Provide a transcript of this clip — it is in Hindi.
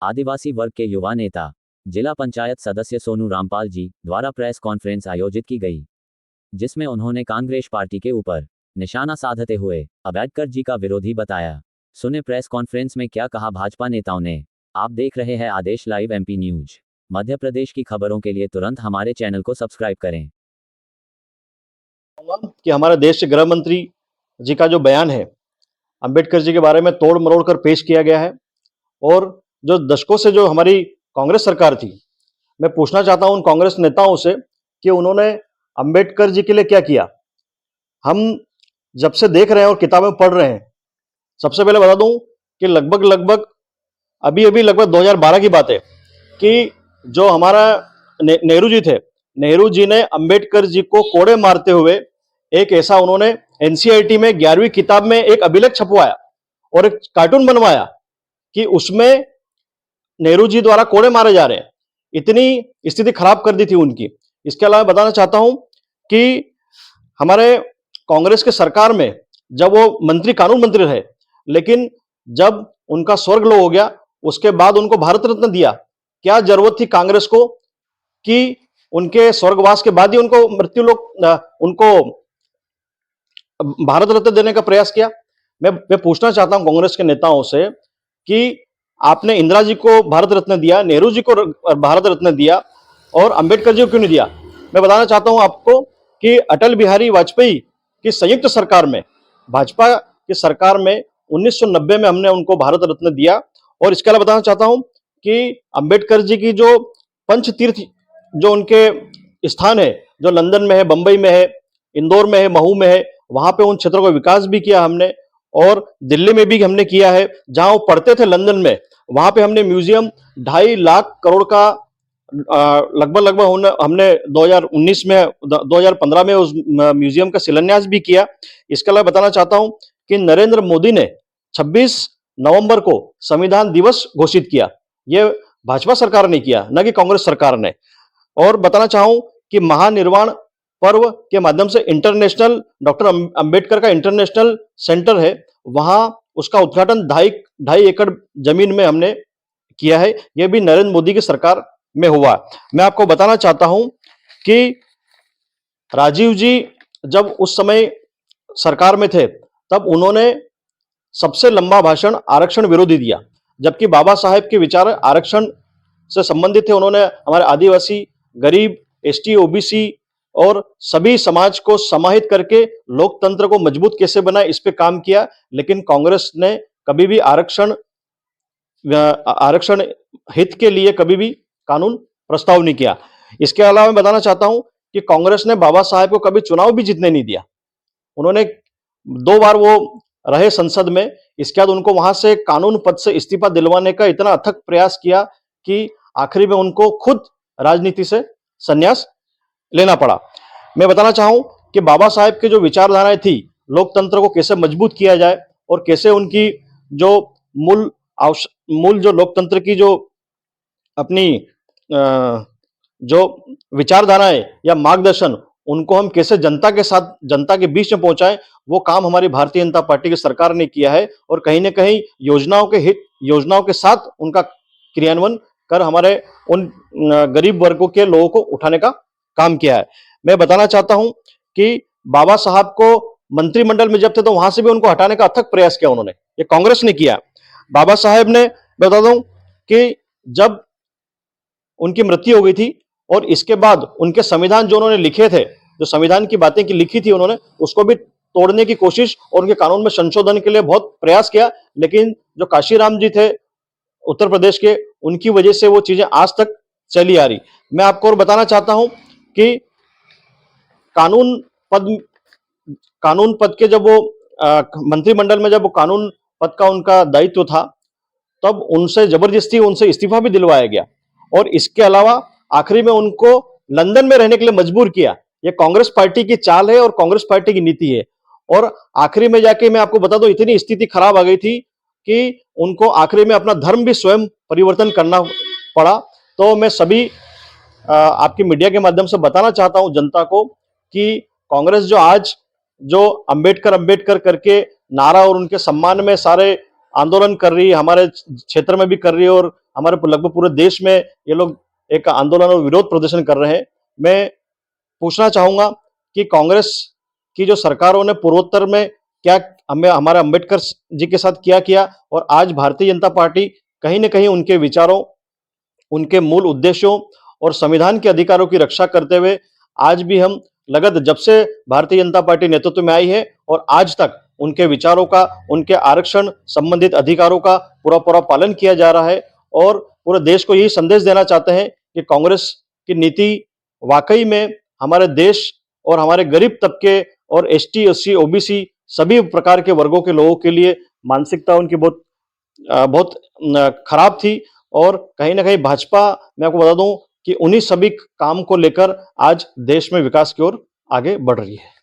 आदिवासी वर्ग के युवा नेता जिला पंचायत सदस्य सोनू रामपाल जी द्वारा प्रेस कॉन्फ्रेंस आयोजित की गई, जिसमें उन्होंने कांग्रेस पार्टी के ऊपर निशाना साधते हुए अम्बेडकर जी का विरोधी बताया। सुने प्रेस कॉन्फ्रेंस में क्या कहा भाजपा नेताओं ने। आप देख रहे हैं आदेश live MP news. Madhya Pradesh की खबरों के लिए तुरंत हमारे चैनल को सब्सक्राइब करें। कि हमारे देश के गृह मंत्री जी का जो बयान है अंबेडकर जी के बारे में तोड़ मरोड़ कर पेश किया गया है, और जो दशकों से जो हमारी कांग्रेस सरकार थी, मैं पूछना चाहता हूं उन कांग्रेस नेताओं से कि उन्होंने अंबेडकर जी के लिए क्या किया। हम जब से देख रहे हैं और किताबें पढ़ रहे हैं, सबसे पहले बता दूं कि लगभग अभी लगभग 2012 की बात है कि जो हमारा नेहरू जी थे, नेहरू जी ने अंबेडकर जी को कोड़े मारते हुए एक ऐसा उन्होंने एनसीईआरटी में 11वीं किताब में एक अभिलेख छपवाया और एक कार्टून बनवाया कि उसमें नेहरू जी द्वारा कोड़े मारे जा रहे हैं। इतनी स्थिति खराब कर दी थी उनकी। इसके अलावा बताना चाहता हूं कि हमारे कांग्रेस के सरकार में जब वो मंत्री कानून मंत्री रहे, लेकिन जब उनका स्वर्गलोक हो गया उसके बाद उनको भारत रत्न दिया। क्या जरूरत थी कांग्रेस को कि उनके स्वर्गवास के बाद ही उनको उनको भारत रत्न देने का प्रयास किया। मैं पूछना चाहता हूं कांग्रेस के नेताओं से कि आपने इंदिरा जी को भारत रत्न दिया, नेहरू जी को भारत रत्न दिया, और अंबेडकर जी को क्यों नहीं दिया। मैं बताना चाहता हूं आपको कि अटल बिहारी वाजपेयी की संयुक्त सरकार में, भाजपा की सरकार में 1990 में हमने उनको भारत रत्न दिया। और इसके अलावा बताना चाहता हूं कि अंबेडकर जी की जो पंच तीर्थ जो उनके स्थान है, जो लंदन में है, बंबई में है, इंदौर में है, महू में है, वहां पे उन क्षेत्रों का विकास भी किया हमने। और दिल्ली में भी हमने किया है, जहां वो पढ़ते थे लंदन में, वहां पे हमने म्यूजियम 2.5 लाख करोड़ का लगभग हमने 2019 में 2015 में उस म्यूजियम का शिलान्यास भी किया। इसके अलावा बताना चाहता हूं कि नरेंद्र मोदी ने 26 नवंबर को संविधान दिवस घोषित किया। यह भाजपा सरकार ने किया, न कि कांग्रेस सरकार ने। और बताना चाहूं कि महानिर्वाण पर्व के माध्यम से इंटरनेशनल डॉक्टर अंबेडकर का इंटरनेशनल सेंटर है, वहां उसका उद्घाटन 2.5 एकड़ जमीन में हमने किया है। यह भी नरेंद्र मोदी की सरकार में हुआ। मैं आपको बताना चाहता हूं कि राजीव जी जब उस समय सरकार में थे, तब उन्होंने सबसे लंबा भाषण आरक्षण विरोधी दिया, जबकि बाबा साहेब के विचार आरक्षण से संबंधित थे। उन्होंने हमारे आदिवासी, गरीब, एसटी, ओबीसी और सभी समाज को समाहित करके लोकतंत्र को मजबूत कैसे बनाए, इस पे काम किया। लेकिन कांग्रेस ने कभी भी आरक्षण हित के लिए कभी भी कानून प्रस्ताव नहीं किया। इसके अलावा मैं बताना चाहता हूं कि कांग्रेस ने बाबा साहेब को कभी चुनाव भी जीतने नहीं दिया। उन्होंने 2 बार वो रहे संसद में, इसके बाद उनको वहां से कानून पद से इस्तीफा दिलवाने का इतना अथक प्रयास किया कि आखिरी में उनको खुद राजनीति से संन्यास लेना पड़ा। मैं बताना चाहूं कि बाबा साहेब की जो विचारधाराएं थी, लोकतंत्र को कैसे मजबूत किया जाए और कैसे उनकी जो मूल जो लोकतंत्र की जो अपनी जो विचारधाराएं या मार्गदर्शन, उनको हम कैसे जनता के साथ, जनता के बीच में पहुंचाएं, वो काम हमारी भारतीय जनता पार्टी की सरकार ने किया है। और कहीं ना कहीं योजनाओं के साथ उनका क्रियान्वयन कर हमारे उन गरीब वर्गों के लोगों को उठाने का काम किया है। मैं बताना चाहता हूं कि बाबा साहब को मंत्रिमंडल में जब थे तो वहां से भी उनको हटाने का अथक प्रयास किया उन्होंने, ये कांग्रेस ने किया। बाबा साहेब ने, बता दूं कि जब उनकी मृत्यु हो गई थी और इसके बाद उनके संविधान जो उन्होंने लिखे थे, जो संविधान की बातें की लिखी थी उन्होंने, उसको भी तोड़ने की कोशिश और उनके कानून में संशोधन के लिए बहुत प्रयास किया। लेकिन जो काशीराम जी थे उत्तर प्रदेश के, उनकी वजह से वो चीजें आज तक चली आ रही। मैं आपको और बताना चाहता हूं कि कानून पद के जब वो मंत्रिमंडल में जब वो कानून पद का उनका दायित्व था, तब उनसे जबरदस्ती उनसे इस्तीफा भी दिलवाया गया। और इसके अलावा आखिरी में उनको लंदन में रहने के लिए मजबूर किया। यह कांग्रेस पार्टी की चाल है और कांग्रेस पार्टी की नीति है। और आखिरी में जाके मैं आपको बता दूं, इतनी स्थिति खराब आ गई थी कि उनको आखिरी में अपना धर्म भी स्वयं परिवर्तन करना पड़ा। तो मैं सभी आपकी मीडिया के माध्यम से बताना चाहता हूं जनता को कि कांग्रेस जो आज जो अंबेडकर अंबेडकर करके नारा और उनके सम्मान में सारे आंदोलन कर रही है, हमारे क्षेत्र में भी कर रही है और हमारे लगभग पूरे देश में ये लोग एक आंदोलन और विरोध प्रदर्शन कर रहे हैं। मैं पूछना चाहूंगा कि कांग्रेस की जो सरकारों ने पूर्वोत्तर में क्या हमें हमारे अंबेडकर जी के साथ क्या किया और आज भारतीय जनता पार्टी कहीं न कहीं उनके विचारों, उनके मूल उद्देश्यों और संविधान के अधिकारों की रक्षा करते हुए आज भी हम लगत जब से भारतीय जनता पार्टी नेतृत्व में आई है और आज तक उनके विचारों का, उनके आरक्षण संबंधित अधिकारों का पूरा-पूरा पालन किया जा रहा है और पूरे देश को यही संदेश देना चाहते हैं कि कांग्रेस की नीति वाकई में हमारे देश और हमारे गरीब तबके और एसटी, एससी, ओबीसी सभी प्रकार के वर्गों के लोगों के लिए मानसिकता उनकी बहुत खराब थी और कहीं न कहीं भाजपा, मैं आपको बता दूं कि उन्हीं सभी काम को लेकर आज देश में विकास की ओर आगे बढ़ रही है।